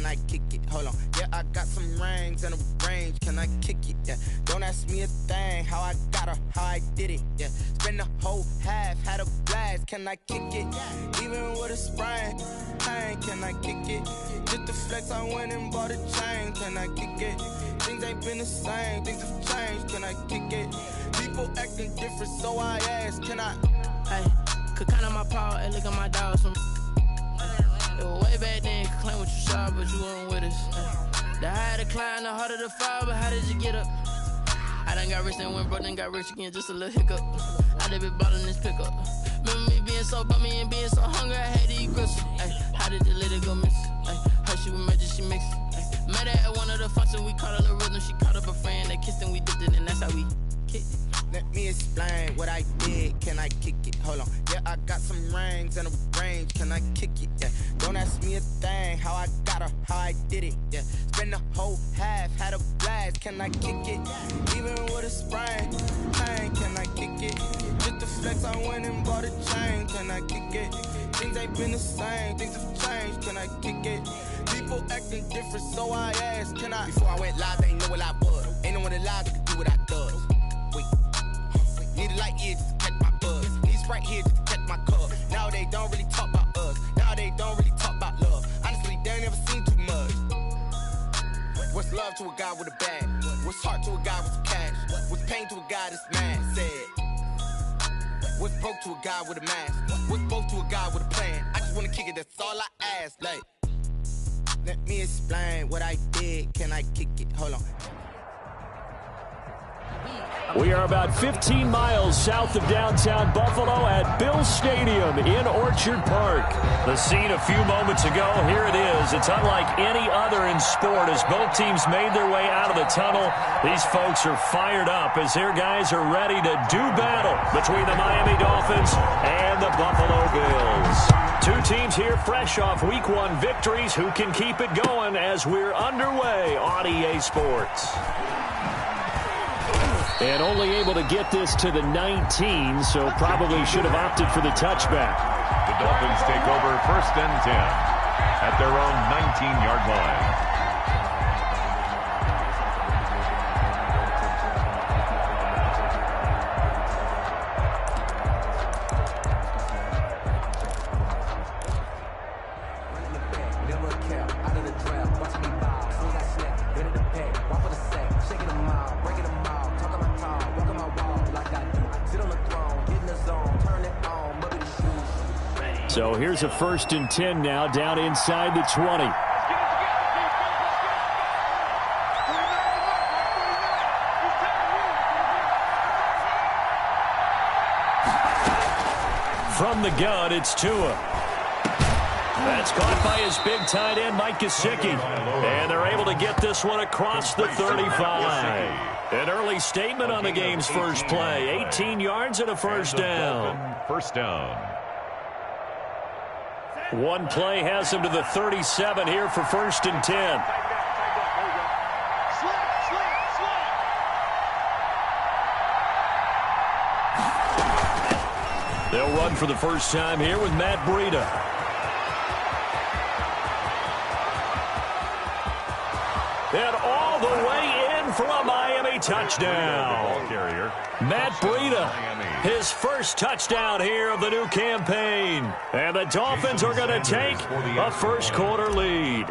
can I kick it? Hold on. Yeah, I got some rings and a range, can I kick it? Yeah, don't ask me a thing, how I got her, how I did it. Yeah, spend the whole half, had a blast, can I kick it? Even with a sprain, pain, can I kick it? Just the flex, I went and bought a chain, can I kick it? Things ain't been the same, things have changed, can I kick it? People acting different, so I ask, can I? Hey, could count on my power, and look at my dogs from. It was way back then, could claim what you saw, but you weren't with us. The higher the climb, the harder the fall, but how did you get up? I done got rich and went broke, then got rich again, just a little hiccup. I done been ballin' this pickup. Remember me being so bummy and being so hungry, I had to eat grits. Ay, how did the lady go miss? Ay, her she was magic, she mixed. Met her at one of the functions, we caught her the rhythm, she caught up a friend, they kissed and we dipped it, and that's how we kicked it. Let me explain what I did, can I kick it? Hold on, yeah, I got some rings and a range, can I kick it? Yeah, don't ask me a thing, how I got her, how I did it. Yeah, spend the whole half, had a blast, can I kick it? Even with a sprain, pain, can I kick it? Just the flex, I went and bought a chain, can I kick it? Things ain't been the same, things have changed, can I kick it? People acting different, so I asked, can I? Before I went live, they ain't know what I was. Ain't no one alive that could do what I does. Wait. Need a light here just to catch my buzz. Need Sprite here just to catch my cup. Now they don't really talk about us. Now they don't really talk about love. Honestly, they ain't never seen too much. What's love to a guy with a bag? What's heart to a guy with some cash? What's pain to a guy that's mad? Said. What's broke to a guy with a mask? What's both to a guy with a plan? I just wanna kick it, that's all I ask. Like, let me explain what I did. Can I kick it? Hold on. We are about 15 miles south of downtown Buffalo at Bills Stadium in Orchard Park. The scene a few moments ago, here it is. It's unlike any other in sport as both teams made their way out of the tunnel. These folks are fired up as their guys are ready to do battle between the Miami Dolphins and the Buffalo Bills. Two teams here fresh off Week 1 victories. Who can keep it going as we're underway on EA Sports? And only able to get this to the 19, so probably should have opted for the touchback. The Dolphins take over 1st and 10 at their own 19-yard line. So here's a 1st and 10 now, down inside the 20. From the gun, it's Tua. That's caught by his big tight end, Mike Gesicki. And they're able to get this one across the 35. An early statement on the game's first play. 18 yards and a first down. First down. One play has him to the 37 here for 1st and 10. They'll run for the first time here with Matt Breida. And all the way in for a Miami touchdown. Matt Breida, his first touchdown here of the new campaign. And the Dolphins are going to take a first-quarter lead.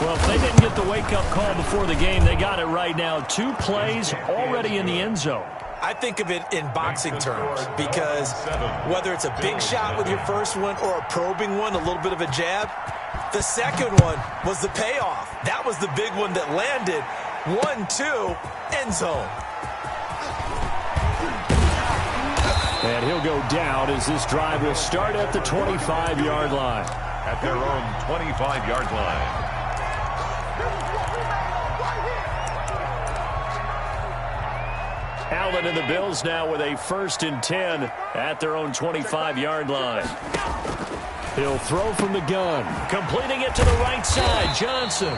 Well, if they didn't get the wake-up call before the game, they got it right now. 2 plays already in the end zone. I think of it in boxing terms because whether it's a big shot with your first one or a probing one, a little bit of a jab, the second one was the payoff. That was the big one that landed. 1-2, end zone. And he'll go down as this drive will start at the 25-yard line. At their own 25-yard line. Allen and the Bills now with a 1st and 10 at their own 25-yard line. He'll throw from the gun, completing it to the right side. Johnson.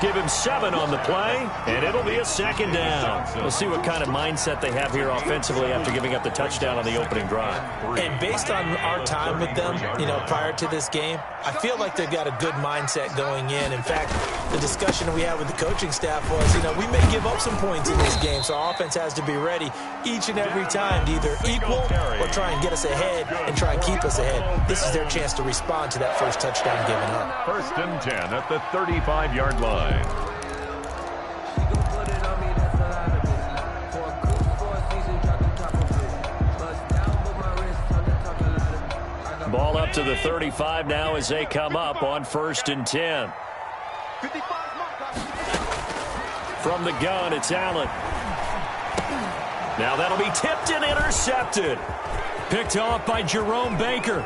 Give him 7 on the play, and it'll be a second down. We'll see what kind of mindset they have here offensively after giving up the touchdown on the opening drive. And based on our time with them, prior to this game, I feel like they've got a good mindset going in. In fact, the discussion we had with the coaching staff was, we may give up some points in this game, so our offense has to be ready each and every time to either equal or try and get us ahead and try and keep us ahead. This is their chance to respond to that first touchdown given up. 1st and 10 at the 35-yard line. Ball up to the 35 now as they come up on 1st and 10. From the gun, it's Allen. Now that'll be tipped and intercepted. Picked off by Jerome Baker.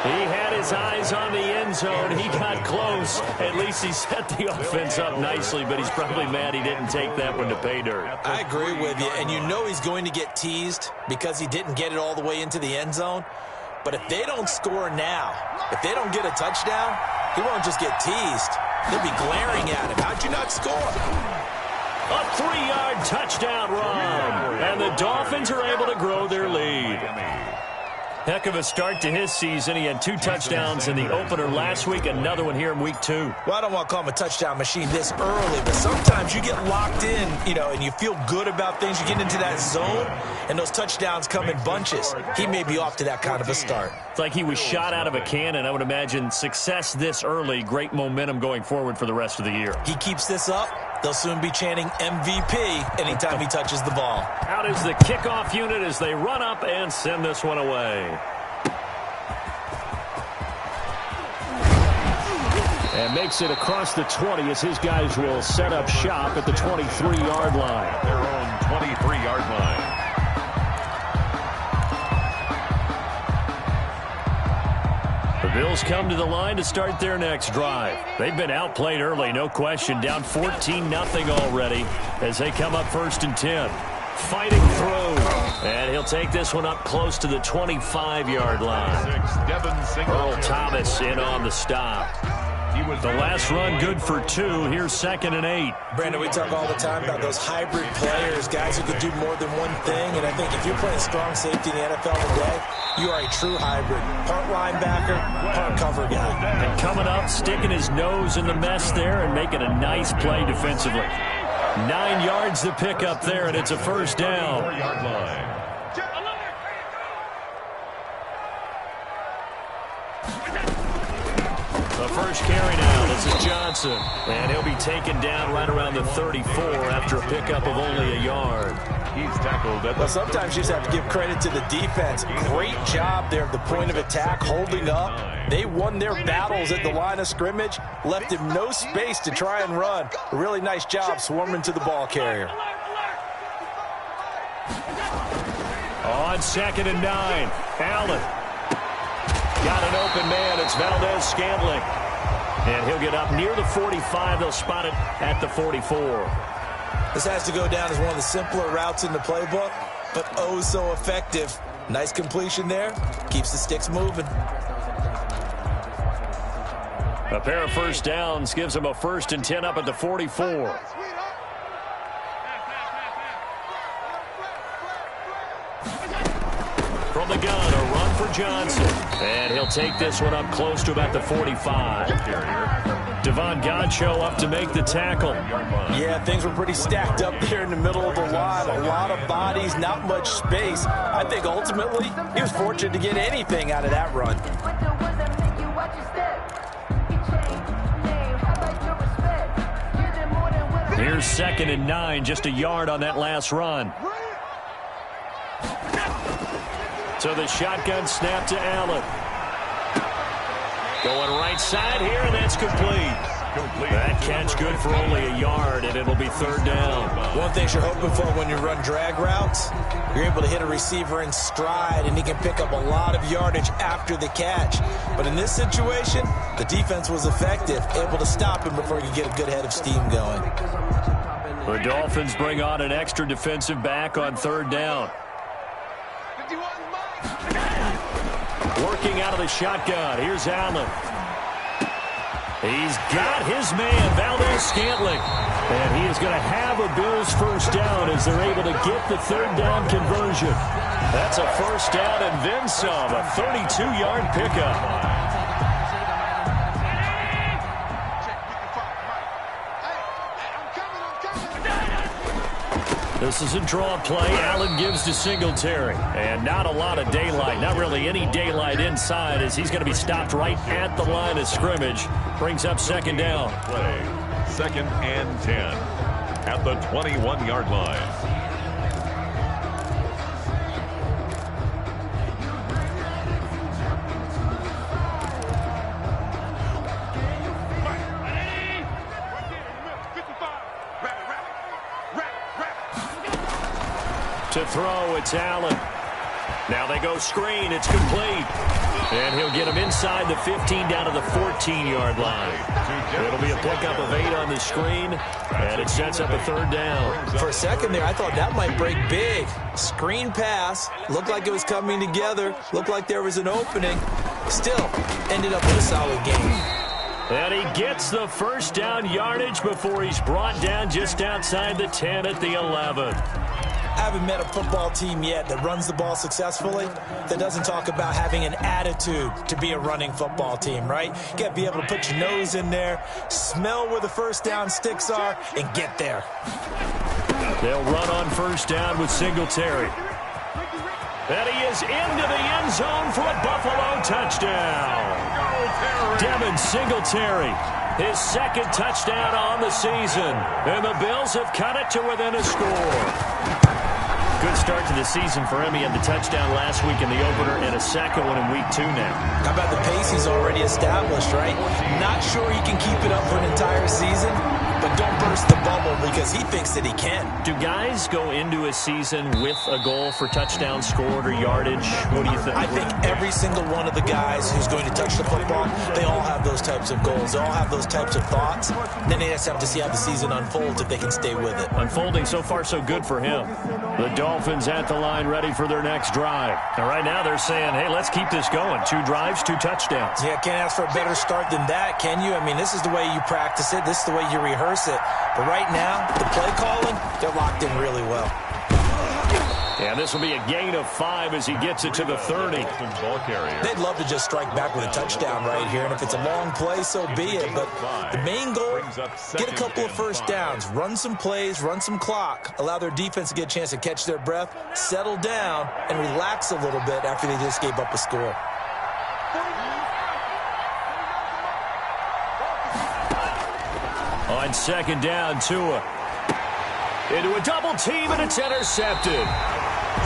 He had his eyes on the end zone. He got close. At least he set the offense up nicely, but he's probably mad he didn't take that one to pay dirt. I agree with you, and he's going to get teased because he didn't get it all the way into the end zone. But if they don't score now, if they don't get a touchdown, he won't just get teased. They'll be glaring at him. How'd you not score? A 3-yard touchdown run, and the Dolphins are able to grow their lead. Heck of a start to his season. He had 2 touchdowns in the opener last week, another one here in week 2. Well, I don't want to call him a touchdown machine this early, but sometimes you get locked in, and you feel good about things. You get into that zone, and those touchdowns come in bunches. He may be off to that kind of a start. It's like he was shot out of a cannon. I would imagine success this early, great momentum going forward for the rest of the year. He keeps this up, they'll soon be chanting MVP anytime he touches the ball. Out is the kickoff unit as they run up and send this one away. And makes it across the 20 as his guys will set up shop at the 23-yard line. Their own 23-yard line. The Bills come to the line to start their next drive. They've been outplayed early, no question. Down 14-0 already as they come up 1st and 10. Fighting through. And he'll take this one up close to the 25-yard line. Earl Thomas in on the stop. The last run good for 2. Here's 2nd and 8. Brandon, we talk all the time about those hybrid players, guys who can do more than one thing. And I think if you're playing strong safety in the NFL today, you are a true hybrid. Part linebacker, part cover guy. And coming up, sticking his nose in the mess there and making a nice play defensively. 9 yards to pick up there, and it's a 1st down. 4-yard line. The first carry now, this is Johnson. And he'll be taken down right around the 34 after a pickup of only a yard. He's tackled at the... Well, sometimes you just have to give credit to the defense. Great job there at the point of attack, holding up. They won their battles at the line of scrimmage, left him no space to try and run. A really nice job swarming to the ball carrier. On 2nd and 9, Allen. Got an open man. It's Valdez-Scantling. And he'll get up near the 45. They'll spot it at the 44. This has to go down as one of the simpler routes in the playbook, but oh so effective. Nice completion there. Keeps the sticks moving. A pair of 1st downs gives them a 1st and 10 up at the 44. From the gun, a run for Johnson. And he'll take this one up close to about the 45. Devon Godchaux up to make the tackle. Yeah, things were pretty stacked up there in the middle of the line. A lot of bodies, not much space. I think ultimately he was fortunate to get anything out of that run. Here's 2nd and 9, just a yard on that last run. So the shotgun snap to Allen. Going right side here, and that's complete. That catch good for only a yard, and it'll be 3rd down. One thing you're hoping for when you run drag routes, you're able to hit a receiver in stride, and he can pick up a lot of yardage after the catch. But in this situation, the defense was effective, able to stop him before he could get a good head of steam going. The Dolphins bring on an extra defensive back on 3rd down. Working out of the shotgun. Here's Allen. He's got his man, Valdez-Scantling. And he is going to have a Bills first down as they're able to get the third down conversion. That's a first down and then some, a 32-yard pickup. This is a draw play. Allen gives to Singletary. And not a lot of daylight, not really any daylight inside as he's going to be stopped right at the line of scrimmage. Brings up second down. Play. 2nd and 10 at the 21-yard line. To throw, it's Allen. Now they go screen. It's complete. And he'll get him inside the 15 down to the 14-yard line. It'll be a pickup of 8 on the screen, and it sets up a third down. For a second there, I thought that might break big. Screen pass. Looked like it was coming together. Looked like there was an opening. Still, ended up with a solid game. And he gets the first down yardage before he's brought down just outside the 10 at the 11. I haven't met a football team yet that runs the ball successfully that doesn't talk about having an attitude to be a running football team, right? You got to be able to put your nose in there, smell where the first down sticks are, and get there. They'll run on first down with Singletary. And he is into the end zone for a Buffalo touchdown. Devin Singletary, his second touchdown on the season. And the Bills have cut it to within a score. Good start to the season for him. He had the touchdown last week in the opener and a second one in week 2 now. How about the pace he's already established, right? Not sure he can keep it up for an entire season, but don't burst the bubble because he thinks that he can. Do guys go into a season with a goal for touchdown scored or yardage? What do you think? I think every single one of the guys who's going to touch the football, they all have those types of goals. They all have those types of thoughts. Then they just have to see how the season unfolds if they can stay with it. Unfolding so far so good for him. The Dolphins at the line ready for their next drive. And right now they're saying, hey, let's keep this going. 2 drives, 2 touchdowns. Yeah, can't ask for a better start than that, can you? I mean, this is the way you practice it. This is the way you rehearse it. But right now, the play calling, they're locked in really well. And this will be a gain of 5 as he gets it to the 30. They'd love to just strike back with a touchdown right here. And if it's a long play, so be it. But the main goal, get a couple of first downs, run some plays, run some clock, allow their defense to get a chance to catch their breath, settle down, and relax a little bit after they just gave up a score. On second down, Tua into a double team, and it's intercepted.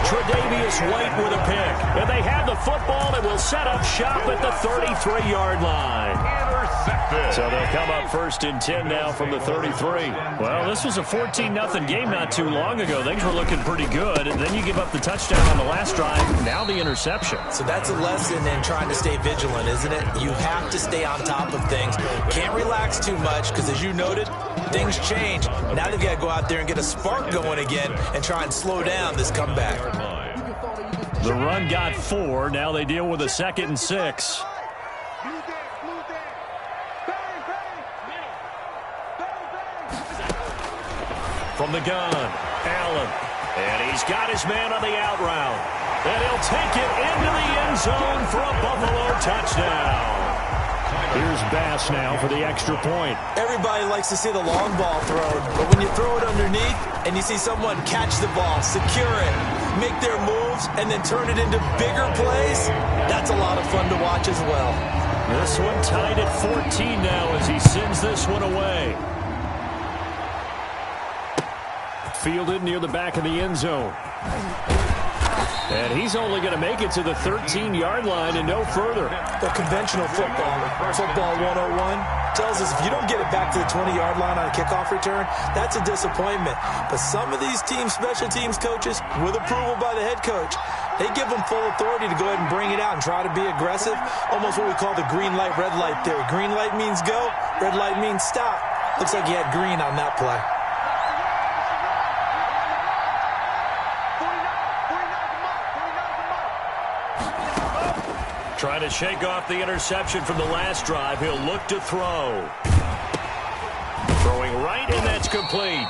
Tre'Davious White with a pick. And they have the football and will set up shop at the 33-yard line. Intercepted. So they'll come up 1st and 10 now from the 33. Well, this was a 14-0 game not too long ago. Things were looking pretty good. And then you give up the touchdown on the last drive. Now the interception. So that's a lesson in trying to stay vigilant, isn't it? You have to stay on top of things. Can't relax too much because, as you noted, things change. Now they've got to go out there and get a spark going again and try and slow down this comeback. The run got 4. Now they deal with a 2nd and 6. From the gun, Allen. And he's got his man on the out route. And he'll take it into the end zone for a Buffalo touchdown. Here's Bass now for the extra point. Everybody likes to see the long ball thrown, but when you throw it underneath and you see someone catch the ball, secure it, make their moves, and then turn it into bigger plays, that's a lot of fun to watch as well. This one tied at 14 now as he sends this one away. Fielded near the back of the end zone. And he's only going to make it to the 13-yard line and no further. The conventional football 101, tells us if you don't get it back to the 20-yard line on a kickoff return, that's a disappointment. But some of these teams, special teams coaches, with approval by the head coach, they give them full authority to go ahead and bring it out and try to be aggressive. Almost what we call the green light, red light theory. Green light means go, red light means stop. Looks like he had green on that play. Trying to shake off the interception from the last drive. He'll look to throw. Throwing right, and that's complete.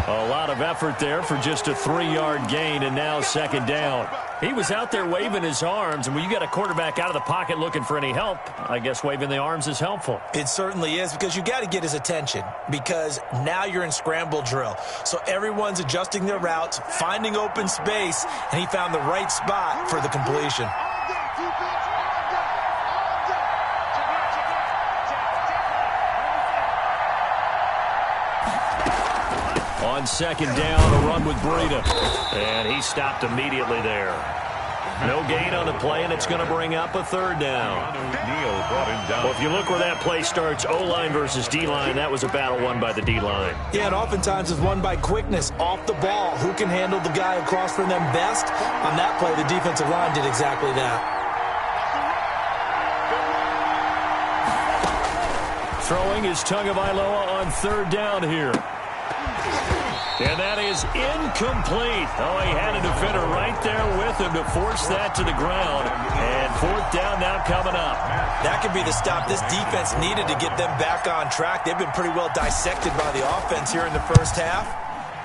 A lot of effort there for just a 3-yard gain, and now second down. He was out there waving his arms, and when you got a quarterback out of the pocket looking for any help, I guess waving the arms is helpful. It certainly is, because you got to get his attention, because now you're in scramble drill. So everyone's adjusting their routes, finding open space, and he found the right spot for the completion. On second down, a run with Breida. And he stopped immediately there. No gain on the play, and it's going to bring up a third down. Well, if you look where that play starts, O-line versus D-line, that was a battle won by the D-line. Yeah, and oftentimes it's won by quickness, off the ball. Who can handle the guy across from them best? On that play, the defensive line did exactly that. Throwing is Tagovailoa on third down here. And that is incomplete. Oh, he had a defender right there with him to force that to the ground. And fourth down now coming up. That could be the stop this defense needed to get them back on track. They've been pretty well dissected by the offense here in the first half.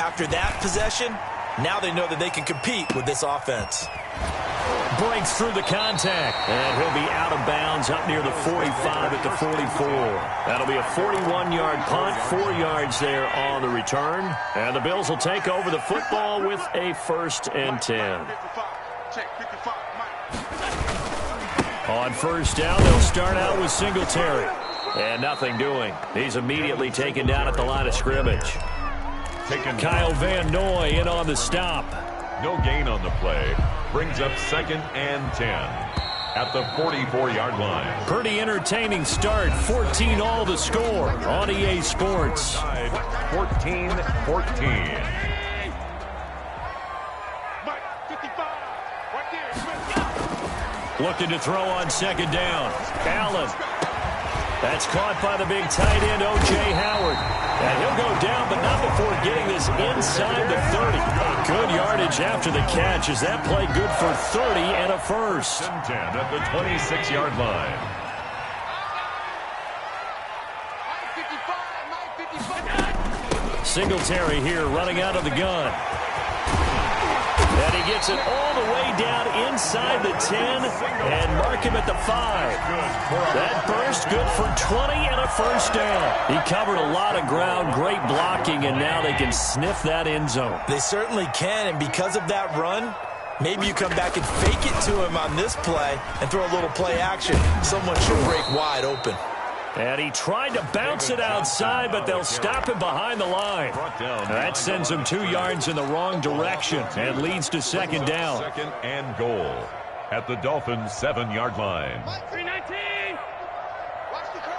After that possession, now they know that they can compete with this offense. Breaks through the contact, and he'll be out of bounds up near the 45 at the 44. That'll be a 41-yard punt, 4 yards there on the return. And the Bills will take over the football with a 1st and 10. On first down, they'll start out with Singletary. And nothing doing. He's immediately taken down at the line of scrimmage. Kyle Van Noy in on the stop. No gain on the play. Brings up 2nd and 10 at the 44-yard line. Pretty entertaining start. 14 all to score on EA Sports. 14-14. Looking to throw on second down. Allen. That's caught by the big tight end, O.J. Howard. And he'll go down, but not before getting this inside the 30. Good yardage after the catch. Is that play good for 30 and a first? 10 at the 26-yard line. Singletary here running out of the gun. And he gets it all the way down inside the 10 and mark him at the 5. That burst good for 20 and a first down. He covered a lot of ground, great blocking, and now they can sniff that end zone. They certainly can, and because of that run, maybe you come back and fake it to him on this play and throw a little play action. Someone should break wide open. And he tried to bounce it outside, but they'll stop him behind the line. That sends him 2 yards in the wrong direction and leads to second down. 2nd and goal at the Dolphins' 7-yard line. 319. Watch the curve.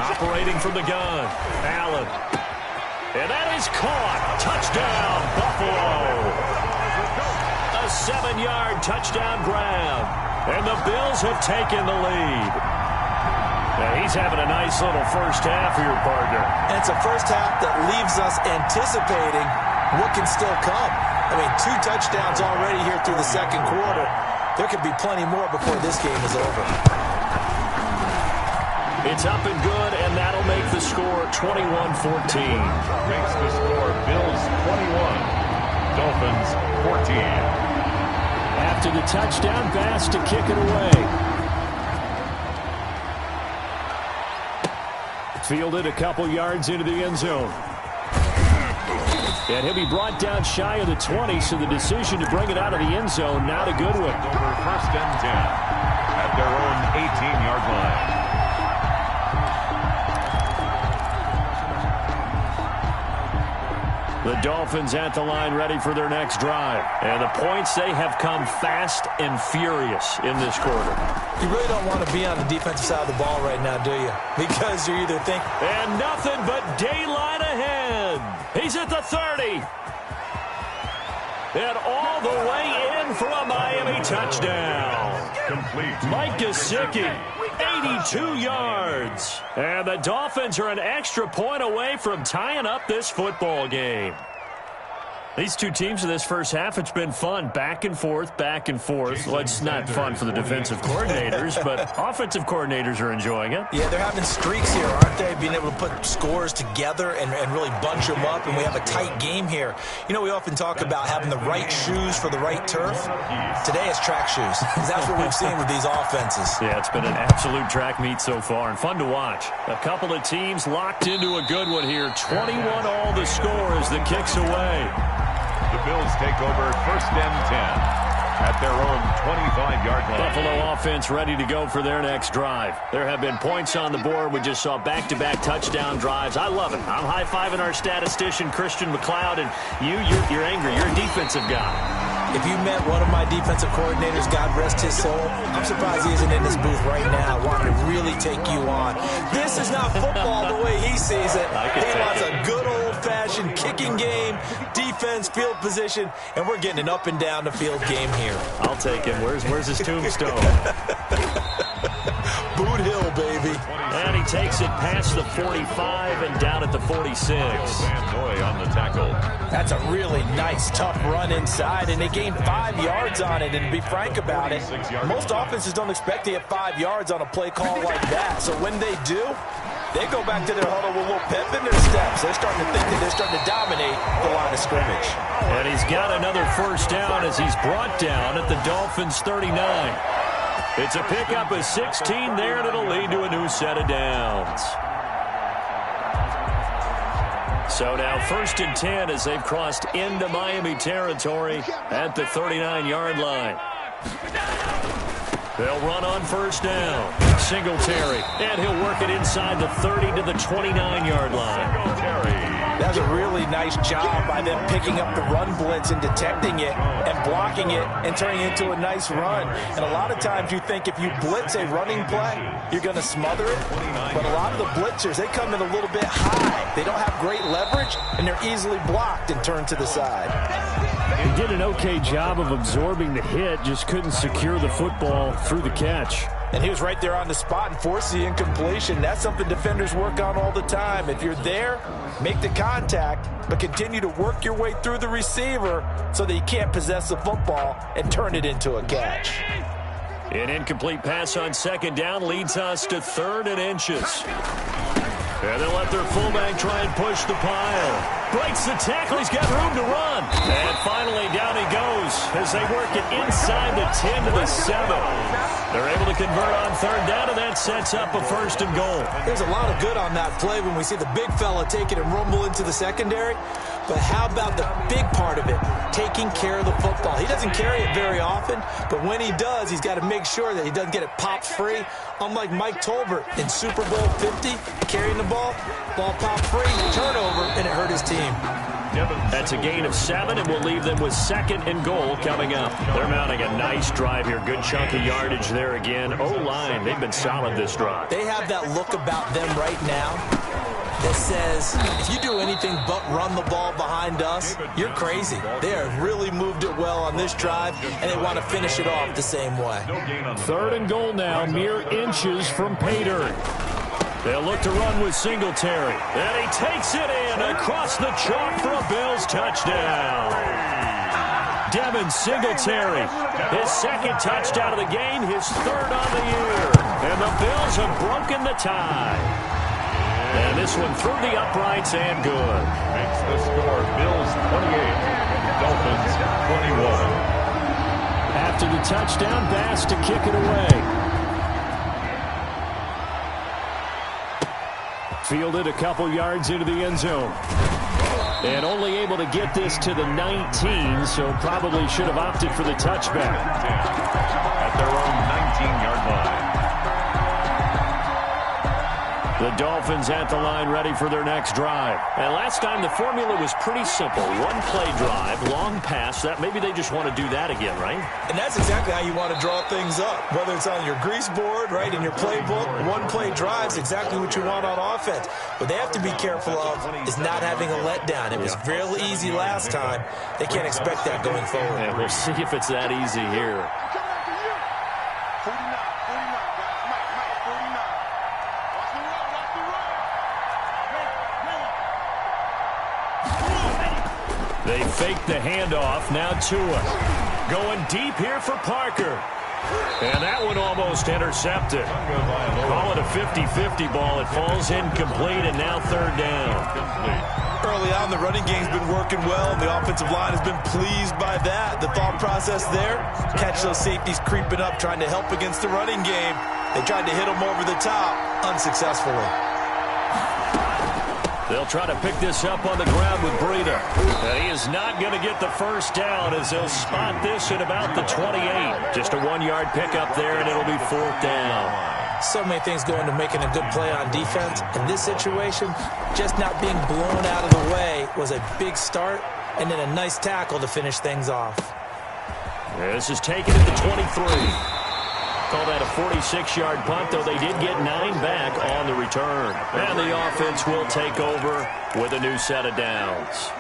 Operating from the gun, Allen. And that is caught. Touchdown, Buffalo. A 7-yard touchdown grab. And the Bills have taken the lead. Now he's having a nice little first half here, partner. And it's a first half that leaves us anticipating what can still come. I mean, 2 touchdowns already here through the second quarter. There could be plenty more before this game is over. It's up and good, and that'll make the score 21-14. Makes the score Bills 21, Dolphins 14. After the touchdown pass to kick it away. Fielded a couple yards into the end zone. And he'll be brought down shy of the 20, so the decision to bring it out of the end zone, not a good one. Over 1st and 10 at their own 18-yard line. The Dolphins at the line ready for their next drive. And the points, they have come fast and furious in this quarter. You really don't want to be on the defensive side of the ball right now, do you? Because you either think... And nothing but daylight ahead. He's at the 30. And all the way in for a Miami touchdown. Complete. Mike Gesicki, 82 yards. And the Dolphins are an extra point away from tying up this football game. These two teams in this first half, it's been fun. Back and forth, back and forth. Well, it's not fun for the defensive coordinators, but offensive coordinators are enjoying it. Yeah, they're having streaks here, aren't they? Being able to put scores together and really bunch them up, and we have a tight game here. You know, we often talk about having the right shoes for the right turf. Today it's track shoes, because that's what we've seen with these offenses. Yeah, it's been an absolute track meet so far, and fun to watch. A couple of teams locked into a good one here. 21 all the score as the kick's away. The Bills take over 1st and 10 at their own 25-yard line. Buffalo offense ready to go for their next drive. There have been points on the board. We just saw back-to-back touchdown drives. I love it. I'm high-fiving our statistician, Christian McLeod, and you're angry. You're a defensive guy. If you met one of my defensive coordinators, God rest his soul, I'm surprised he isn't in this booth right now wanting to really take you on. This is not football the way he sees it. He wants a good old-fashioned kicking game, defense, field position, and we're getting an up-and-down-the-field game here. I'll take him. Where's his tombstone? Boot Hill, baby. And he takes it past the 45 and down at the 46. On the tackle. That's a really nice, tough run inside, and they gained 5 yards on it. And to be frank about it, most offenses don't expect to get 5 yards on a play call like that. So when they do, they go back to their huddle with a little pep in their steps. They're starting to think that they're starting to dominate the line of scrimmage. And he's got another first down as he's brought down at the Dolphins' 39. It's a pickup of 16 there, and it'll lead to a new set of downs. So now 1st and 10 as they've crossed into Miami territory at the 39-yard line. They'll run on first down. Singletary, and he'll work it inside the 30 to the 29-yard line. That's a really nice job by them picking up the run blitz and detecting it and blocking it and turning it into a nice run. And a lot of times you think if you blitz a running play, you're going to smother it. But a lot of the blitzers, they come in a little bit high. They don't have great leverage, and they're easily blocked and turned to the side. He did an okay job of absorbing the hit, just couldn't secure the football through the catch. And he was right there on the spot and forced the incompletion. That's something defenders work on all the time. If you're there, make the contact, but continue to work your way through the receiver so that you can't possess the football and turn it into a catch. An incomplete pass on 2nd down leads us to 3rd and inches. And they'll let their fullback try and push the pile. Breaks the tackle. He's got room to run. And finally down he goes as they work it inside the 10 to the 7. They're able to convert on 3rd down, and that sets up a 1st and goal. There's a lot of good on that play when we see the big fella take it and rumble into the secondary. But how about the big part of it, taking care of the football? He doesn't carry it very often, but when he does, he's got to make sure that he doesn't get it popped free. Unlike Mike Tolbert in Super Bowl 50, carrying the ball popped free, turnover, and it hurt his team. That's a gain of 7, and we'll leave them with 2nd and goal coming up. They're mounting a nice drive here. Good chunk of yardage there again. O-line, they've been solid this drive. They have that look about them right now that says, if you do anything but run the ball behind us, you're crazy. They have really moved it well on this drive, and they want to finish it off the same way. 3rd and goal now, mere inches from pay dirt. They'll look to run with Singletary. And he takes it in across the chalk for a Bills touchdown. Devin Singletary, his 2nd touchdown of the game, his 3rd on the year. And the Bills have broken the tie. And this one through the uprights and good. Makes the score Bills 28, Dolphins 21. After the touchdown, Bass to kick it away. Fielded a couple yards into the end zone. And only able to get this to the 19, so probably should have opted for the touchback. At their own 19-yard line. The Dolphins at the line ready for their next drive. And last time the formula was pretty simple. One play drive, long pass. That maybe they just want to do that again, right? And that's exactly how you want to draw things up. Whether it's on your grease board, right, in your playbook, one play drive's exactly what you want on offense. What they have to be careful of is not having a letdown. It was real easy last time. They can't expect that going forward. And we'll see if it's that easy here. They fake the handoff. Now Tua going deep here for Parker. And that one almost intercepted. Call it a 50-50 ball. It falls incomplete, and now third down. Early on, the running game's been working well, and the offensive line has been pleased by that. The thought process there, catch those safeties creeping up, trying to help against the running game. They tried to hit them over the top, unsuccessfully. They'll try to pick this up on the ground with Breida. And he is not going to get the first down as they'll spot this at about the 28. Just a 1-yard pickup there, and it'll be fourth down. So many things go into making a good play on defense. In this situation, just not being blown out of the way was a big start, and then a nice tackle to finish things off. This is taken at the 23. Call that a 46-yard punt, though they did get 9 back on the return. And the offense will take over with a new set of downs.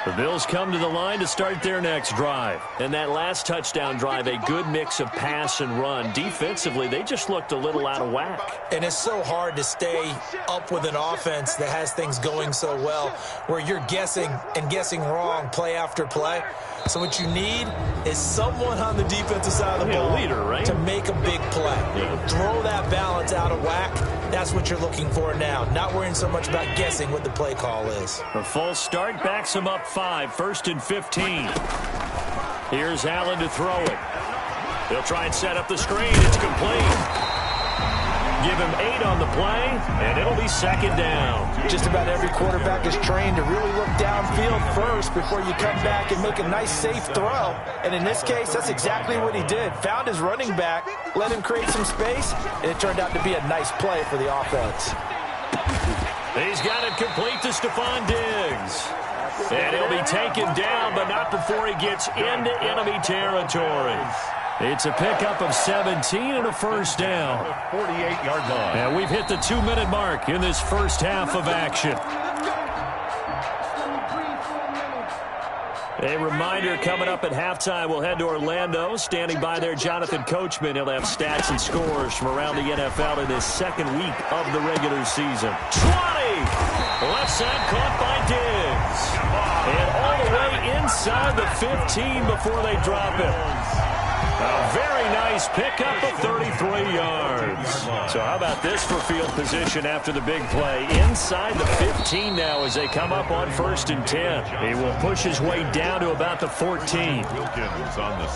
The Bills come to the line to start their next drive. And that last touchdown drive, a good mix of pass and run. Defensively, they just looked a little out of whack. And it's so hard to stay up with an offense that has things going so well, where you're guessing and guessing wrong play after play. So what you need is someone on the defensive side of the ball leader, right? to make a big play. Yeah. Throw that balance out of whack. That's what you're looking for now. Not worrying so much about guessing what the play call is. A false start backs them up 5, first and 15. Here's Allen to throw it. They'll try and set up the screen. It's complete. Give him 8 on the play, and it'll be second down. Just about every quarterback is trained to really look downfield first before you come back and make a nice, safe throw. And in this case, that's exactly what he did. Found his running back, let him create some space, and it turned out to be a nice play for the offense. He's got it complete to Stephon Diggs. And he'll be taken down, but not before he gets into enemy territory. It's a pickup of 17 and a first down. 48-yard line. And we've hit the 2-minute mark in this first half of action. A reminder, coming up at halftime, we'll head to Orlando. Standing by there, Jonathan Coachman. He'll have stats and scores from around the NFL in this second week of the regular season. 20! Left side caught by Diggs. And all the way inside the 15 before they drop it. A very nice pickup of 33 yards. So how about this for field position after the big play? Inside the 15 now as they come up on first and 10. He will push his way down to about the 14.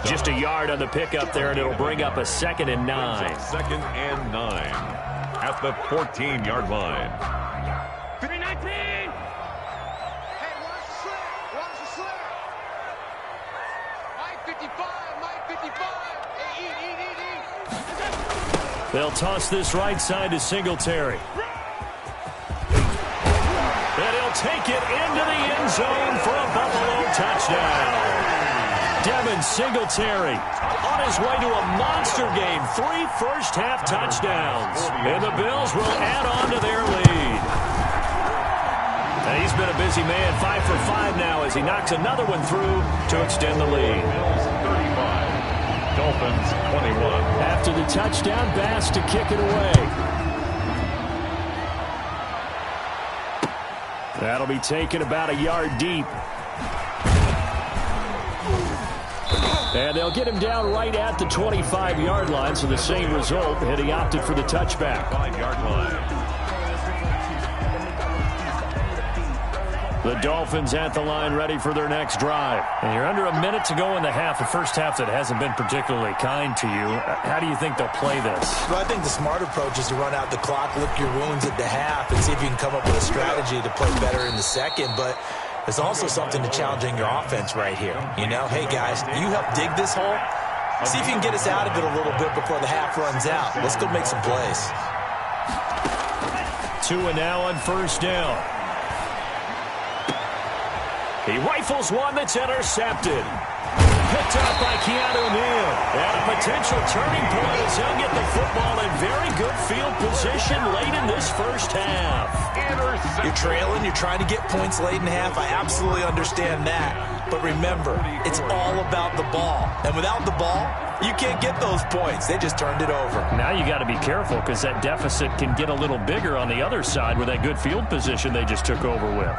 Just a yard on the pickup there, and it'll bring up a second and 9. Second and 9 at the 14-yard line. 319! Hey, watch the slip! Watch the slip! Mike 55! Mike 55! They'll toss this right side to Singletary. And he'll take it into the end zone for a Buffalo touchdown. Devin Singletary on his way to a monster game. 3 first-half touchdowns. And the Bills will add on to their lead. And he's been a busy man, 5 for 5 now as he knocks another one through to extend the lead. Dolphins 21. After the touchdown, Bass to kick it away. That'll be taken about a yard deep. And they'll get him down right at the 25-yard line, so the same result, and he opted for the touchback. 5-yard line. The Dolphins at the line ready for their next drive. And you're under a minute to go in the half, a first half that hasn't been particularly kind to you. How do you think they'll play this? Well, I think the smart approach is to run out the clock, lick your wounds at the half, and see if you can come up with a strategy to play better in the second. But there's also something to challenging your offense right here. You know, hey, guys, you help dig this hole. See if you can get us out of it a little bit before the half runs out. Let's go make some plays. Tua now on first down. He rifles one that's intercepted. Picked up by Keanu Neal. And a potential turning point as he'll get the football in very good field position late in this first half. You're trailing. You're trying to get points late in half. I absolutely understand that. But remember, it's all about the ball. And without the ball, you can't get those points. They just turned it over. Now you got to be careful because that deficit can get a little bigger on the other side with that good field position they just took over with.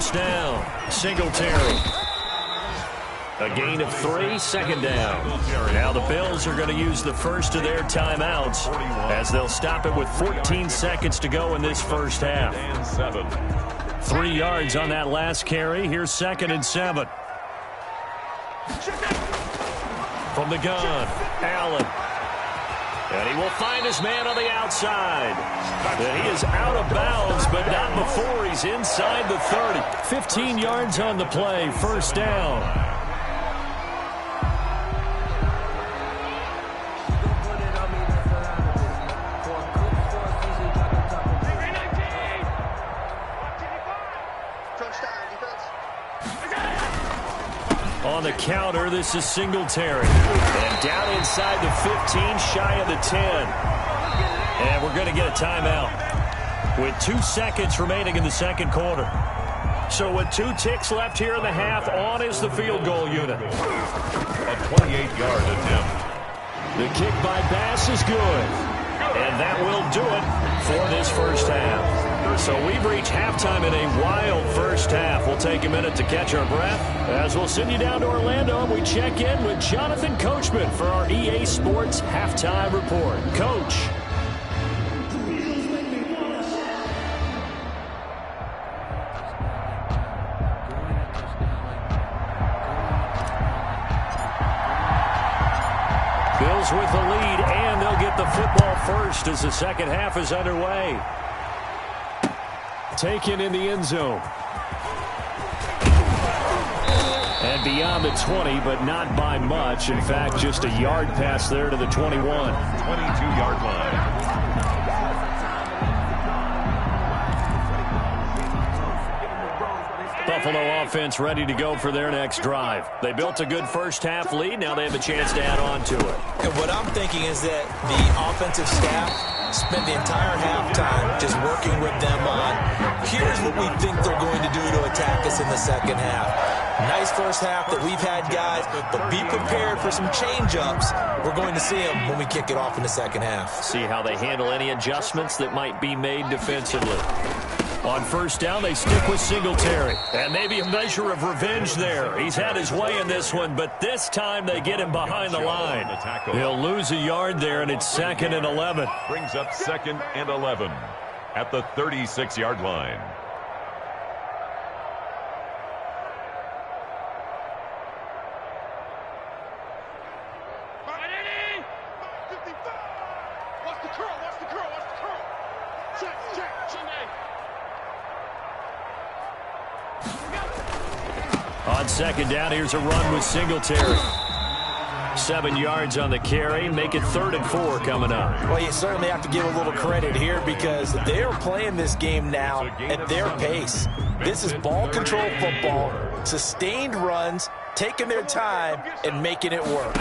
first down. Singletary. A gain of 3, second down. Now the Bills are going to use the first of their timeouts as they'll stop it with 14 seconds to go in this first half. 3 yards on that last carry. Here's 2nd and 7. From the gun, Allen. And he will find his man on the outside. And he is out of bounds, but not before he's inside the 30. 15 yards on the play, first down. On the counter, this is Singletary. And down inside the 15, shy of the 10. And we're going to get a timeout with 2 seconds remaining in the second quarter. So with 2 ticks left here in the half, on is the field goal unit. A 28-yard attempt. The kick by Bass is good. And that will do it for this first half. So we've reached halftime in a wild first half. We'll take a minute to catch our breath as we'll send you down to Orlando and we check in with Jonathan Coachman for our EA Sports Halftime Report. Coach. Bills with the lead, and they'll get the football first as the second half is underway. Taken in the end zone. And beyond the 20, but not by much. In fact, just a yard pass there to the 21. 22-yard line. Buffalo offense ready to go for their next drive. They built a good first half lead. Now they have a chance to add on to it. And what I'm thinking is that the offensive staff spent the entire halftime just working with them on, here's what we think they're going to do to attack us in the second half. Nice first half that we've had, guys, but be prepared for some change-ups. We're going to see them when we kick it off in the second half. See how they handle any adjustments that might be made defensively. On first down, they stick with Singletary. And maybe a measure of revenge there. He's had his way in this one, but this time they get him behind the line. He'll lose a yard there, and it's 2nd and 11. Brings up 2nd and 11 at the 36-yard line. On second down, here's a run with Singletary. 7 yards on the carry. Make it 3rd and 4 coming up. Well, you certainly have to give a little credit here because they are playing this game now at their pace. This is ball control football, sustained runs, taking their time, and making it work.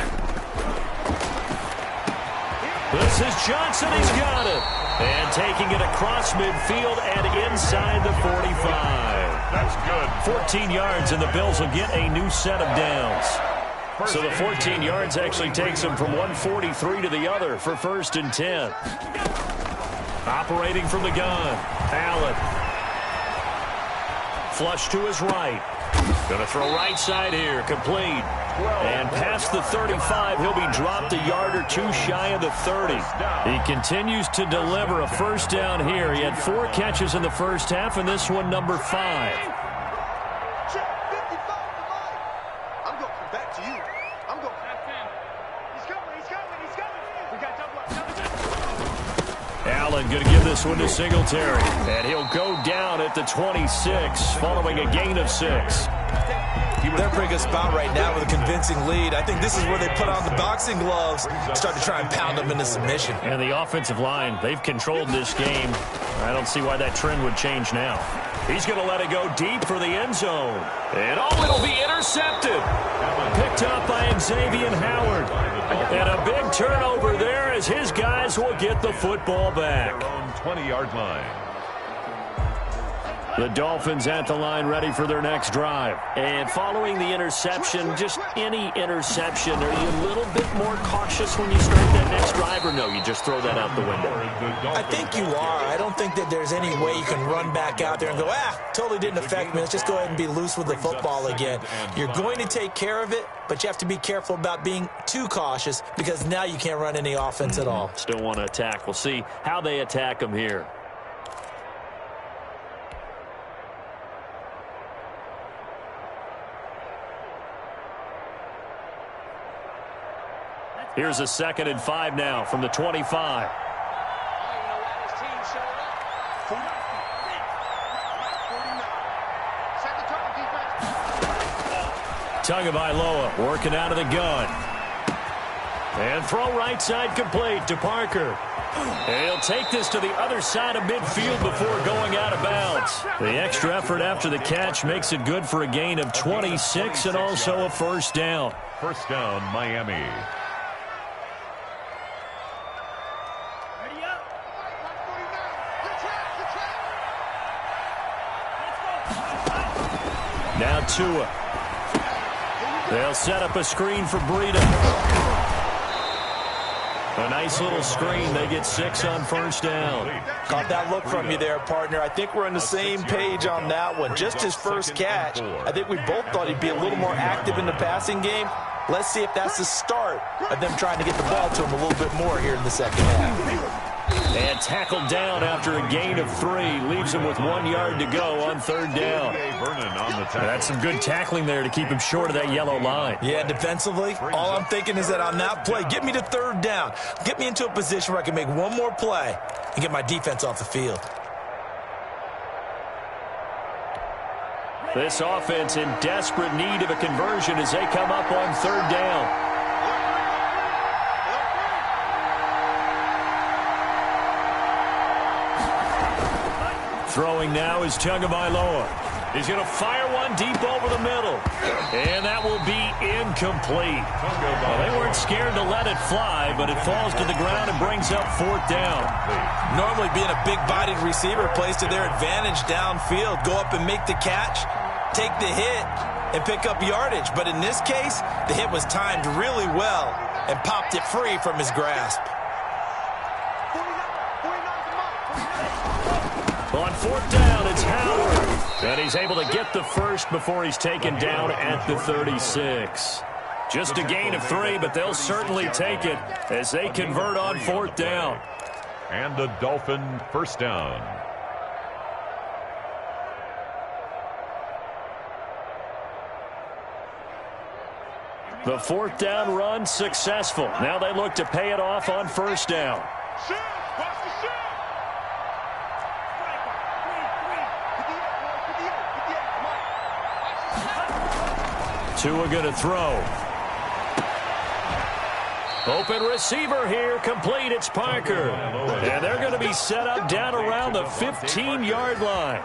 This is Johnson. He's got it. And taking it across midfield and inside the 45. That's good. 14 yards, and the Bills will get a new set of downs. So the 14 yards actually takes them from 143 to the other for 1st and 10. Operating from the gun, Allen. Flush to his right. Going to throw right side here, complete. And past the 35, he'll be dropped a yard or 2 shy of the 30. He continues to deliver a first down here. He had 4 catches in the first half, and this one number 5. I'm going to come back to you. I'm going to. He's coming. We got double. Allen going to give this one to Singletary. And he'll go down at the 26, following a gain of 6. They're a pretty good spot right now with a convincing lead. I think this is where they put on the boxing gloves and start to try and pound them into submission. And the offensive line, they've controlled this game. I don't see why that trend would change now. He's going to let it go deep for the end zone. And it'll be intercepted. Picked up by Xavier Howard. And a big turnover there as his guys will get the football back. 20-yard line. The Dolphins at the line ready for their next drive. And following the interception, just any interception, are you a little bit more cautious when you start that next drive, or no, you just throw that out the window? I think you are. I don't think that there's any way you can run back out there and go, totally didn't affect me. Let's just go ahead and be loose with the football again. You're going to take care of it, but you have to be careful about being too cautious because now you can't run any offense at all. Still want to attack. We'll see how they attack them here. Here's a 2nd and 5 now from the 25. Tagovailoa working out of the gun. And throw right side complete to Parker. And he'll take this to the other side of midfield before going out of bounds. The extra effort after the catch makes it good for a gain of 26 and also a first down. First down, Miami. Now Tua. They'll set up a screen for Breida. A nice little screen. They get 6 on first down. Caught that look from you there, partner. I think we're on the same page on that one. Just his first catch. I think we both thought he'd be a little more active in the passing game. Let's see if that's the start of them trying to get the ball to him a little bit more here in the second half. And tackled down after a gain of 3. Leaves him with 1 yard to go on third down. That's some good tackling there to keep him short of that yellow line. Yeah, defensively, all I'm thinking is that on that play, get me to third down. Get me into a position where I can make one more play and get my defense off the field. This offense in desperate need of a conversion as they come up on third down. Throwing now is Tagovailoa. He's going to fire one deep over the middle. And that will be incomplete. Well, they weren't scared to let it fly, but it falls to the ground and brings up fourth down. Normally being a big-bodied receiver plays to their advantage downfield. Go up and make the catch, take the hit, and pick up yardage. But in this case, the hit was timed really well and popped it free from his grasp. On fourth down, it's Howard. And he's able to get the first before he's taken down at the 36. Just a gain of 3, but they'll certainly take it as they convert on fourth down. And a Dolphin first down. The fourth down run successful. Now they look to pay it off on first down. Tua going to throw. Open receiver here, complete. It's Parker. And they're going to be set up down around the 15-yard line.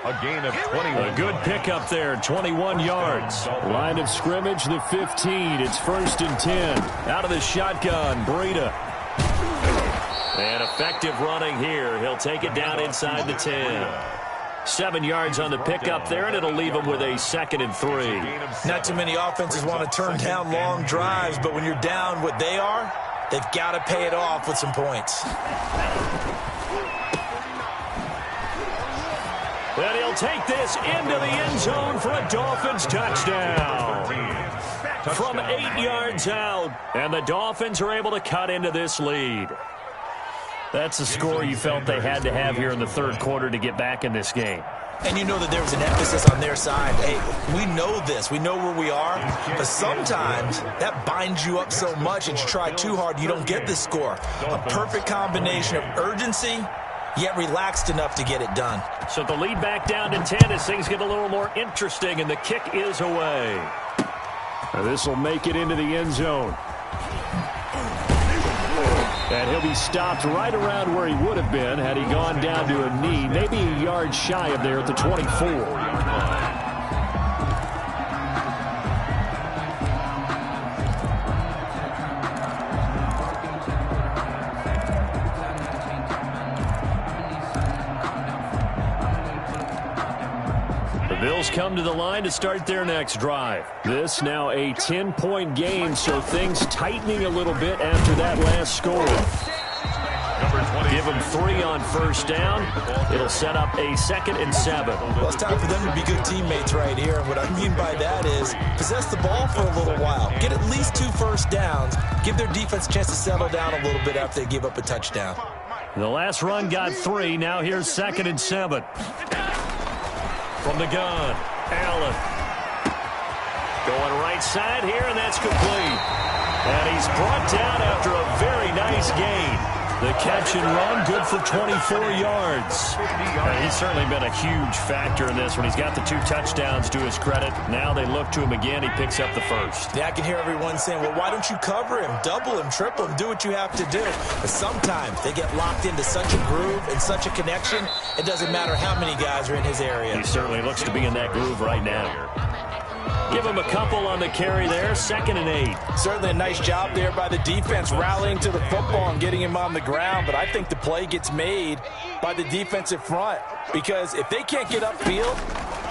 A gain of 21. A good pickup there, 21 yards. Line of scrimmage, the 15. It's 1st and 10. Out of the shotgun, Breida. And effective running here. He'll take it down inside the 10. 7 yards on the pickup there, and it'll leave them with a 2nd and 3. Not too many offenses want to turn down long drives, but when you're down what they are, they've got to pay it off with some points. And he'll take this into the end zone for a Dolphins touchdown. From 8 yards out, and the Dolphins are able to cut into this lead. That's a score you felt they had to have here in the third quarter to get back in this game. And you know that there was an emphasis on their side. Hey, we know this. We know where we are. But sometimes that binds you up so much that you try too hard, you don't get the score. A perfect combination of urgency, yet relaxed enough to get it done. So the lead back down to 10 as things get a little more interesting, and the kick is away. This will make it into the end zone. And he'll be stopped right around where he would have been had he gone down to a knee, maybe a yard shy of there at the 24. Bills come to the line to start their next drive. This now a 10-point game, so things tightening a little bit after that last score. Give them 3 on first down. It'll set up a 2nd and 7. Well, it's time for them to be good teammates right here. And what I mean by that is possess the ball for a little while. Get at least 2 first downs. Give their defense a chance to settle down a little bit after they give up a touchdown. The last run got 3. Now here's 2nd and 7. From the gun, Allen. Going right side here, and that's complete. And he's brought down after a very nice gain. The catch and run, good for 24 yards. He's certainly been a huge factor in this when he's got the 2 touchdowns to his credit. Now they look to him again. He picks up the first. Yeah, I can hear everyone saying, well, why don't you cover him, double him, triple him, do what you have to do. But sometimes they get locked into such a groove and such a connection, it doesn't matter how many guys are in his area. He certainly looks to be in that groove right now. Give him a couple on the carry there, 2nd and 8. Certainly a nice job there by the defense rallying to the football and getting him on the ground, but I think the play gets made by the defensive front because if they can't get upfield,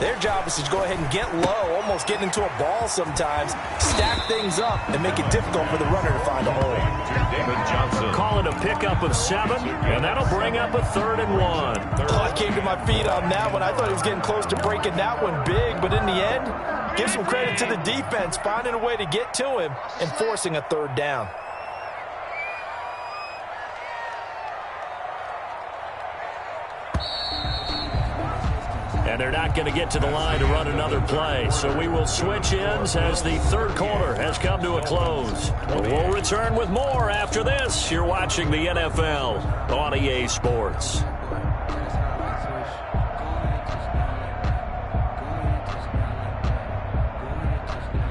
their job is to go ahead and get low, almost get into a ball sometimes, stack things up, and make it difficult for the runner to find a hole. Call it a pickup of 7, and that'll bring up a 3rd and 1. Oh, I came to my feet on that one. I thought he was getting close to breaking that one big, but in the end, give some credit to the defense, finding a way to get to him and forcing a 3rd down. And they're not going to get to the line to run another play. So we will switch ends as the 3rd quarter has come to a close. We'll return with more after this. You're watching the NFL on EA Sports.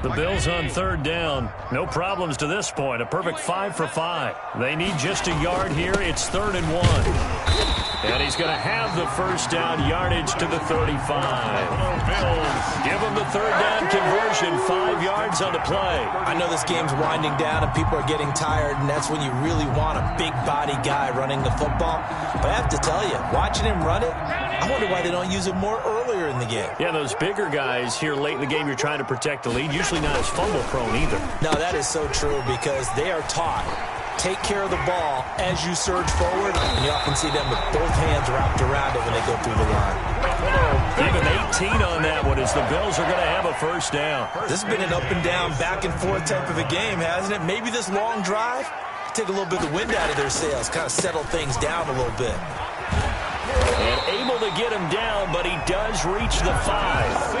The Bills on 3rd down. No problems to this point. A perfect 5 for 5. They need just a yard here. It's 3rd and 1. And he's going to have the first down, yardage to the 35. Bills give him the 3rd down conversion, 5 yards on the play. I know this game's winding down and people are getting tired, and that's when you really want a big body guy running the football. But I have to tell you, watching him run it, I wonder why they don't use it more earlier in the game. Yeah, those bigger guys here late in the game, you're trying to protect the lead, usually not as fumble prone either. No, that is so true because they are taught take care of the ball as you surge forward, and you often see them with both hands wrapped around it when they go through the line. Even 18 on that one as the Bills are going to have a first down. This has been an up and down, back and forth type of a game, hasn't it? Maybe this long drive take a little bit of the wind out of their sails, kind of settle things down a little bit. And able to get him down, but he does reach the 5.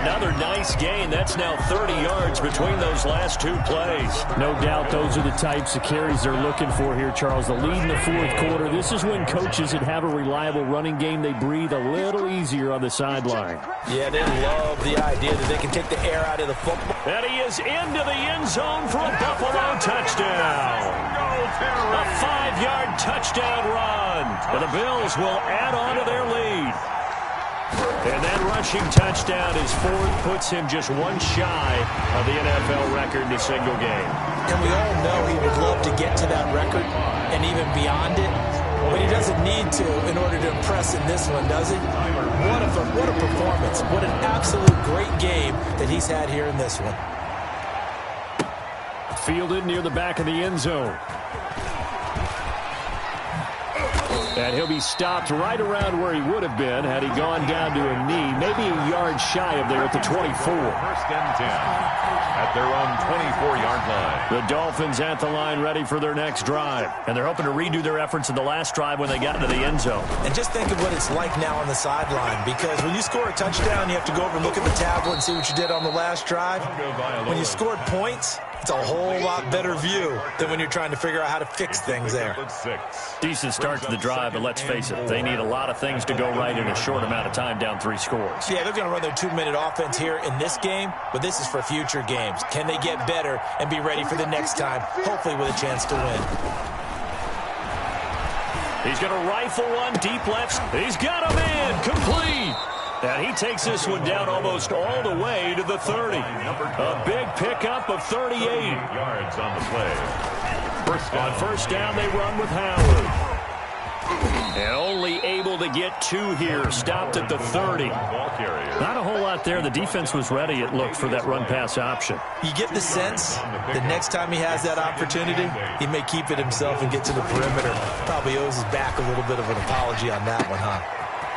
Another nice gain. That's now 30 yards between those last 2 plays. No doubt those are the types of carries they're looking for here, Charles. The lead in the 4th quarter. This is when coaches that have a reliable running game, they breathe a little easier on the sideline. Yeah, they love the idea that they can take the air out of the football. And he is into the end zone for a Buffalo touchdown. A 5-yard touchdown run. And the Bills will add on to their lead. And that rushing touchdown is 4th, puts him just 1 shy of the NFL record in a single game. And we all know he would love to get to that record and even beyond it. But he doesn't need to in order to impress in this one, does he? What a performance. What an absolute great game that he's had here in this one. Fielded near the back of the end zone. And he'll be stopped right around where he would have been had he gone down to a knee, maybe a yard shy of there at the 24. 1st and 10 at their own 24-yard line. The Dolphins at the line ready for their next drive. And they're hoping to redo their efforts in the last drive when they got into the end zone. And just think of what it's like now on the sideline, because when you score a touchdown, you have to go over and look at the tablet and see what you did on the last drive. When you scored points, it's a whole lot better view than when you're trying to figure out how to fix things there. Decent start to the drive, but let's face it, they need a lot of things to go right in a short amount of time down 3 scores. Yeah, they're going to run their 2-minute offense here in this game, but this is for future games. Can they get better and be ready for the next time, hopefully with a chance to win? He's going to rifle one deep left. He's got him in, complete. And he takes this one down almost all the way to the 30. A big pickup of 38. Yards on the play. On first down, they run with Howard. And only able to get 2 here. Stopped at the 30. Not a whole lot there. The defense was ready, it looked, for that run-pass option. You get the sense the next time he has that opportunity, he may keep it himself and get to the perimeter. Probably owes his back a little bit of an apology on that one, huh?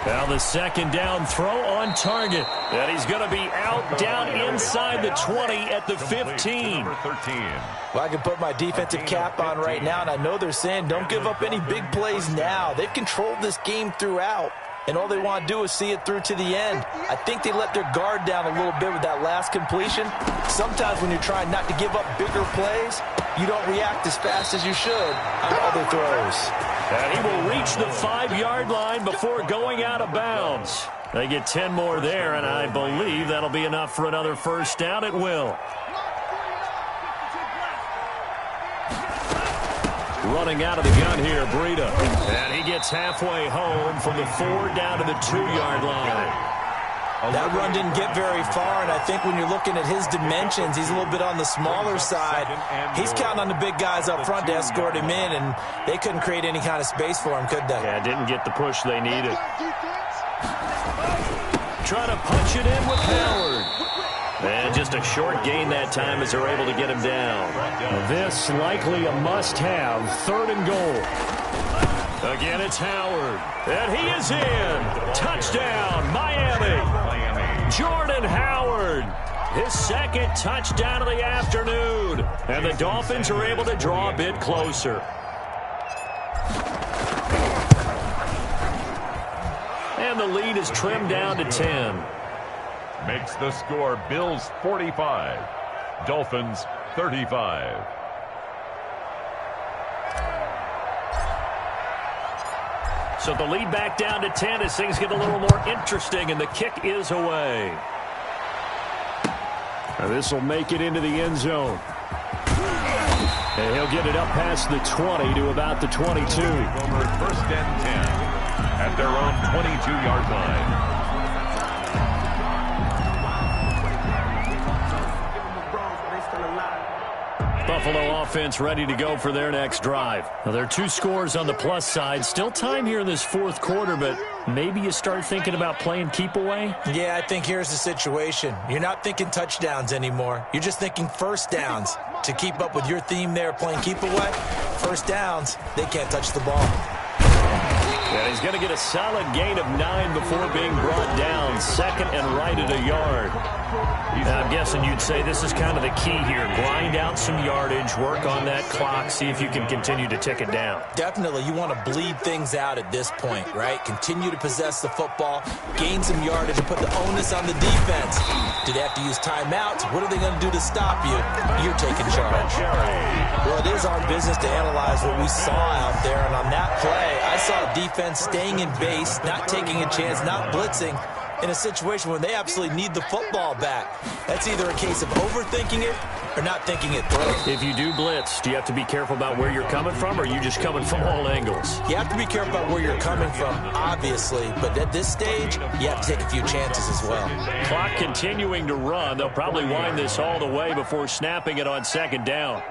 Now the second down throw on target. And he's going to be out down inside the 20 at the 15. Well, I can put my defensive cap on right now, and I know they're saying don't give up any big plays now. They've controlled this game throughout, and all they want to do is see it through to the end. I think they let their guard down a little bit with that last completion. Sometimes when you're trying not to give up bigger plays, you don't react as fast as you should on other throws. And he will reach the 5-yard line before going out of bounds. They get 10 more there, and I believe that'll be enough for another first down. It will. Running out of the gun here, Breida. And he gets halfway home from the 4 down to the 2-yard line. That run didn't get very far, and I think when you're looking at his dimensions, he's a little bit on the smaller side. He's counting on the big guys up front to escort him in, and they couldn't create any kind of space for him, could they? Yeah, didn't get the push they needed. Trying to punch it in with Howard. And just a short gain that time as they're able to get him down. This likely a must-have, 3rd and goal. Again, it's Howard. And he is in. Touchdown, Miami. Jordan Howard. His second touchdown of the afternoon. And the Dolphins are able to draw a bit closer. And the lead is trimmed down to 10. Makes the score Bills 45, Dolphins 35. So the lead back down to 10 as things get a little more interesting, and the kick is away. Now this will make it into the end zone. And he'll get it up past the 20 to about the 22. Over 1st and 10 at their own 22-yard line. Buffalo offense ready to go for their next drive. Now, there are 2 scores on the plus side. Still time here in this 4th quarter, but maybe you start thinking about playing keep away? Yeah, I think here's the situation. You're not thinking touchdowns anymore. You're just thinking first downs. To keep up with your theme there, playing keep away, first downs, they can't touch the ball. Yeah, he's going to get a solid gain of 9 before being brought down. 2nd and right at a yard. Now, I'm guessing you'd say this is kind of the key here. Grind out some yardage, work on that clock, see if you can continue to tick it down. Definitely. You want to bleed things out at this point, right? Continue to possess the football, gain some yardage, and put the onus on the defense. Do they have to use timeouts? What are they going to do to stop you? You're taking charge. Well, it is our business to analyze what we saw out there, and on that play, I saw a defense staying in base, not taking a chance, not blitzing, in a situation where they absolutely need the football back. That's either a case of overthinking it or not thinking it through. If you do blitz, do you have to be careful about where you're coming from, or are you just coming from all angles? You have to be careful about where you're coming from, obviously, but at this stage, you have to take a few chances as well. Clock continuing to run. They'll probably wind this all the way before snapping it on 2nd down.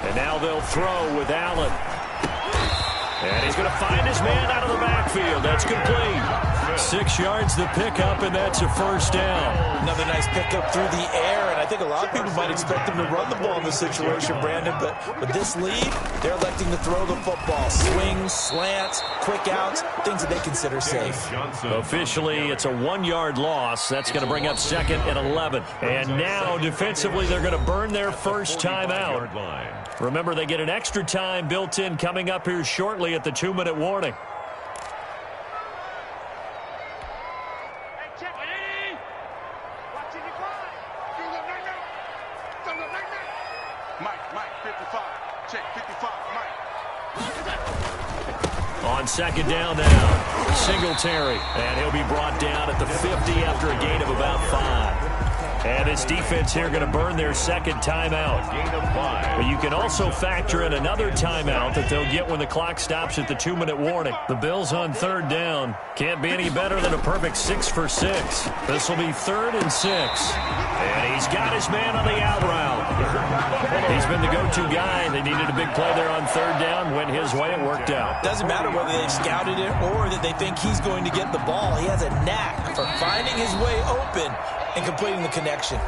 And now they'll throw with Allen. And he's going to find his man out of the backfield. That's complete. 6 yards the pickup, and that's a first down. Another nice pickup through the air, and I think a lot of people might expect him to run the ball in this situation, Brandon, but with this lead, they're electing to throw the football. Swings, slants, quick outs, things that they consider safe. Officially, it's a 1-yard loss. That's going to bring up 2nd and 11. And now, defensively, they're going to burn their first time out. Remember, they get an extra time built in coming up here shortly at the 2-minute warning. On 2nd down now, Singletary, and he'll be brought down at the 50 after a gain of about 5. And this defense here going to burn their 2nd timeout. But you can also factor in another timeout that they'll get when the clock stops at the 2-minute warning. The Bills on 3rd down. Can't be any better than a perfect 6 for 6. This will be 3rd and 6. And he's got his man on the out route. He's been the go-to guy. They needed a big play there on third down. Went his way. It worked out. Doesn't matter whether they scouted it or that they think he's going to get the ball. He has a knack for finding his way open and completing the connection.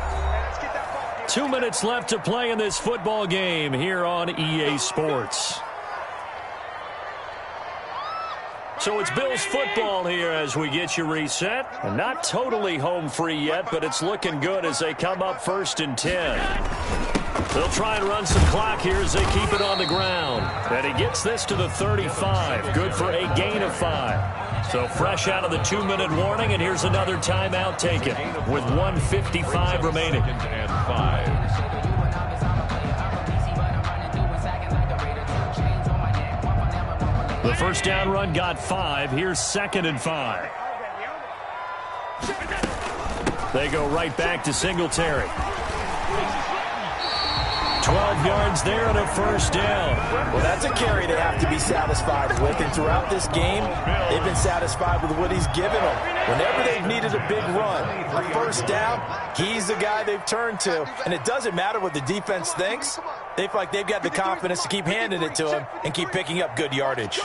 2 minutes left to play in this football game here on EA Sports. So it's Bills football here as we get you reset. And not totally home free yet, but it's looking good as they come up 1st and 10. They'll try and run some clock here as they keep it on the ground. And he gets this to the 35. Good for a gain of 5. So fresh out of the 2-minute warning, and here's another timeout taken with 1:55 remaining. And 5. The first down run got 5. Here's 2nd and 5. They go right back to Singletary. 12 yards there and a first down. Well, that's a carry they have to be satisfied with. And throughout this game, they've been satisfied with what he's given them. Whenever they've needed a big run, a first down, he's the guy they've turned to. And it doesn't matter what the defense thinks. They feel like they've got the confidence to keep handing it to him and keep picking up good yardage.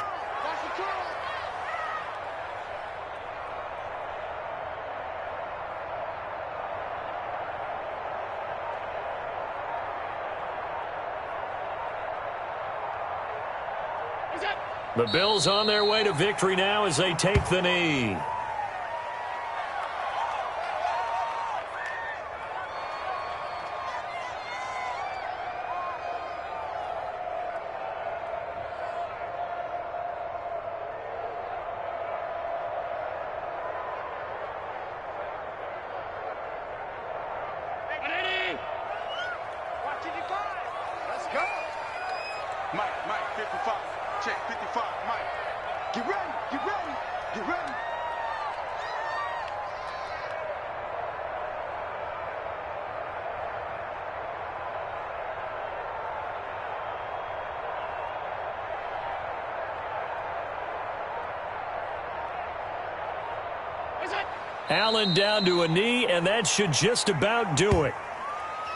The Bills on their way to victory now as they take the knee. Let's go. Mike, 55. Check, 55, Mike. Get ready, get ready, get ready. Allen down to a knee, and that should just about do it.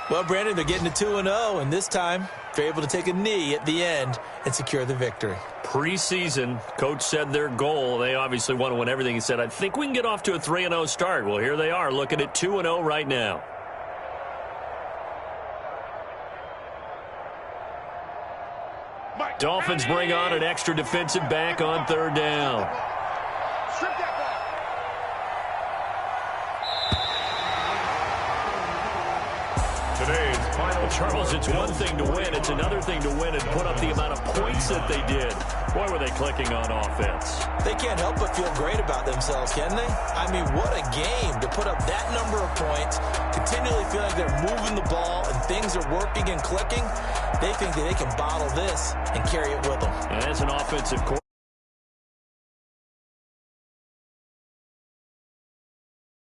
Well, Brandon, they're getting to 2-0, and this time they're able to take a knee at the end and secure the victory. Preseason, coach said their goal, they obviously want to win everything. He said, I think we can get off to a 3-0 start. Well, here they are looking at 2-0 right now. Dolphins bring on an extra defensive back on third down. Today's final. Charles, it's one thing to win. It's another thing to win and put up the amount of points that they did. Boy, were they clicking on offense. They can't help but feel great about themselves, can they? I mean, what a game to put up that number of points, continually feel like they're moving the ball and things are working and clicking. They think that they can bottle this and carry it with them. And as an offensive coordinator,